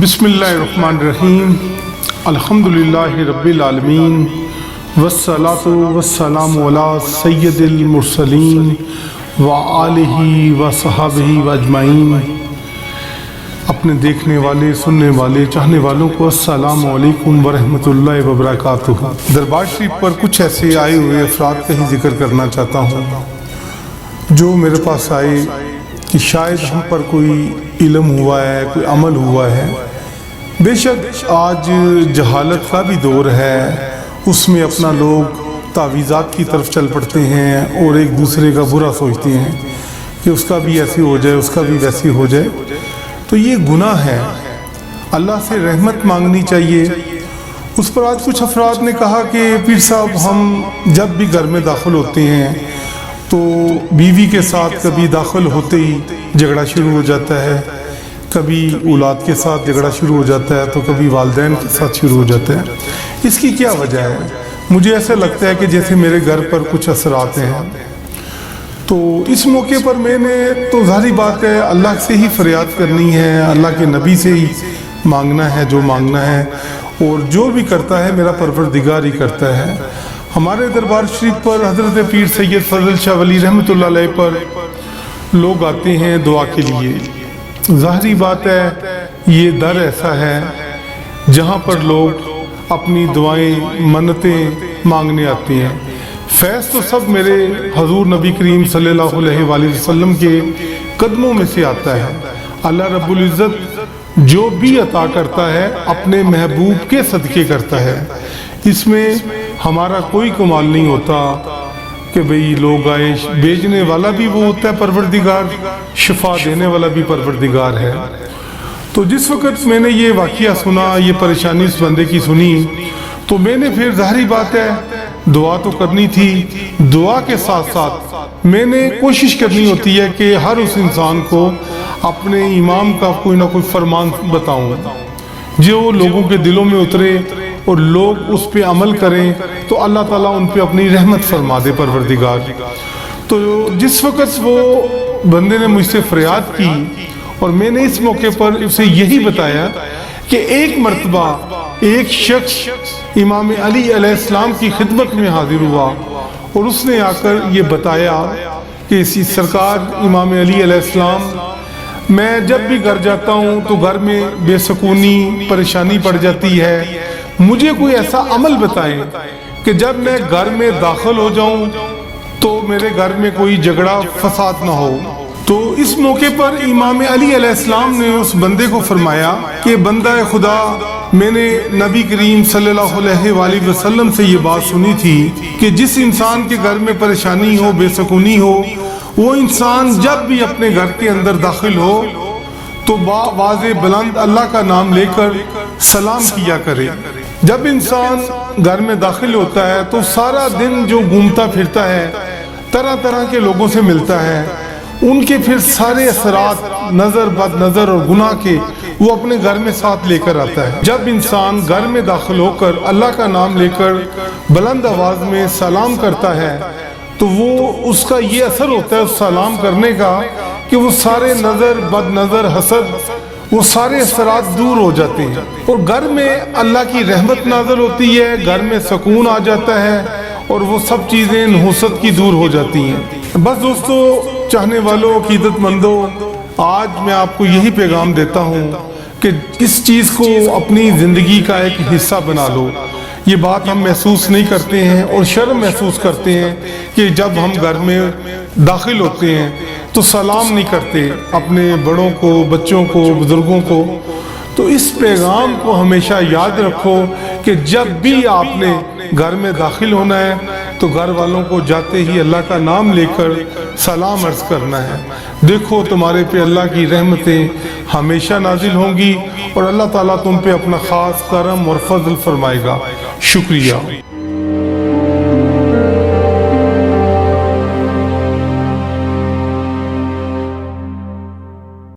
بسم اللہ الرحمن الرحیم الحمدللہ رب العالمین والصلاة والسلام علی سید المرسلین وآلہ وصحبہ اجمعین۔ اپنے دیکھنے والے، سننے والے، چاہنے والوں کو السلام علیکم ورحمۃ اللہ وبرکاتہ۔ دربار شریف پر کچھ ایسے آئے ہوئے افراد کا ہی ذکر کرنا چاہتا ہوں جو میرے پاس آئے کہ شاید ہم پر کوئی علم ہوا ہے، کوئی عمل ہوا ہے۔ بے شک آج جہالت کا بھی دور ہے، اس میں اپنا لوگ تعویذات کی طرف چل پڑتے ہیں اور ایک دوسرے کا برا سوچتے ہیں کہ اس کا بھی ایسے ہو جائے، اس کا بھی ویسے ہو جائے، تو یہ گناہ ہے۔ اللہ سے رحمت مانگنی چاہیے۔ اس پر آج کچھ افراد نے کہا کہ پیر صاحب ہم جب بھی گھر میں داخل ہوتے ہیں تو بیوی کے ساتھ کبھی داخل ہوتے ہی جھگڑا شروع ہو جاتا ہے، کبھی اولاد کے ساتھ جھگڑا شروع ہو جاتا ہے، تو کبھی والدین کے ساتھ شروع ہو جاتا ہے۔ اس کی کیا وجہ ہے؟ مجھے ایسا لگتا ہے کہ جیسے میرے گھر پر کچھ اثرات ہیں۔ تو اس موقع پر میں نے تو ظاہری بات ہے اللہ سے ہی فریاد کرنی ہے، اللہ کے نبی سے ہی مانگنا ہے جو مانگنا ہے، اور جو بھی کرتا ہے میرا پروردگار ہی کرتا ہے۔ ہمارے دربار شریف پر حضرت پیر سید فضل شاہ ولی رحمۃ اللہ علیہ پر لوگ آتے ہیں دعا کے لیے۔ ظاہری بات ہے یہ در ایسا ہے جہاں پر لوگ اپنی دعائیں، منتیں مانگنے آتے ہیں۔ فیض تو سب میرے حضور نبی کریم صلی اللہ علیہ وآلہ وسلم کے قدموں میں سے آتا ہے۔ اللہ رب العزت جو بھی عطا کرتا ہے اپنے محبوب کے صدقے کرتا ہے، اس میں ہمارا کوئی کمال نہیں ہوتا کہ بھئی لوگ آئے، بیچنے والا بھی وہ ہوتا ہے پروردگار، شفا دینے والا بھی پروردگار ہے۔ تو جس وقت میں نے یہ واقعہ سنا، یہ پریشانی اس بندے کی سنی، تو میں نے پھر ظاہری بات ہے دعا تو کرنی تھی، دعا کے ساتھ ساتھ میں نے کوشش کرنی ہوتی ہے کہ ہر اس انسان کو اپنے امام کا کوئی نہ کوئی فرمان بتاؤں جو لوگوں کے دلوں میں اترے اور لوگ اس پہ عمل کریں تو اللہ تعالیٰ ان پہ اپنی رحمت فرما دے پروردگار۔ تو جس وقت وہ بندے نے مجھ سے فریاد کی اور میں نے اس موقع پر اسے یہی بتایا کہ ایک مرتبہ ایک شخص امام علی علیہ السلام کی خدمت میں حاضر ہوا اور اس نے آ کر یہ بتایا کہ اسی سرکار امام علی علیہ السلام، میں جب بھی گھر جاتا ہوں تو گھر میں بے سکونی، پریشانی پڑ جاتی ہے، مجھے کوئی ایسا عمل بتائیں کہ جب میں گھر میں داخل ہو جاؤں تو میرے گھر میں کوئی جھگڑا فساد نہ ہو۔ تو اس موقع پر امام علی علیہ السلام نے اس بندے کو فرمایا کہ بندہ خدا، میں نے نبی کریم صلی اللہ علیہ وآلہ وسلم سے یہ بات سنی تھی کہ جس انسان کے گھر میں پریشانی ہو، بے سکونی ہو، وہ انسان جب بھی اپنے گھر کے اندر داخل ہو تو واضح بلند اللہ کا نام لے کر سلام کیا کرے۔ جب انسان گھر میں داخل ہوتا ہے تو سارا دن جو گھومتا پھرتا ہے، طرح طرح کے لوگوں سے ملتا ہے، ان کے پھر سارے اثرات نظر بد نظر اور گناہ کے وہ اپنے گھر میں ساتھ لے کر آتا ہے۔ جب انسان گھر میں داخل ہو کر اللہ کا نام لے کر بلند آواز میں سلام کرتا ہے تو وہ اس کا یہ اثر ہوتا ہے اس سلام کرنے کا کہ وہ سارے نظر بد نظر، حسد، وہ سارے اثرات دور ہو جاتے ہیں اور گھر میں اللہ کی رحمت نازل ہوتی ہے، گھر میں سکون آ جاتا ہے اور وہ سب چیزیں نحوست کی دور ہو جاتی ہیں۔ بس دوستو، چاہنے والوں، عقیدت مندوں، آج میں آپ کو یہی پیغام دیتا ہوں کہ اس چیز کو اپنی زندگی کا ایک حصہ بنا لو۔ یہ بات ہم محسوس نہیں کرتے ہیں اور شرم محسوس کرتے ہیں کہ جب ہم گھر میں داخل ہوتے ہیں تو سلام نہیں کرتے اپنے بڑوں کو، بچوں کو، بزرگوں کو۔ تو اس پیغام کو ہمیشہ یاد رکھو کہ جب بھی آپ نے گھر میں داخل ہونا ہے تو گھر والوں کو جاتے ہی اللہ کا نام لے کر سلام عرض کرنا ہے۔ دیکھو تمہارے پہ اللہ کی رحمتیں ہمیشہ نازل ہوں گی اور اللہ تعالیٰ تم پہ اپنا خاص کرم اور فضل فرمائے گا۔ شکریہ۔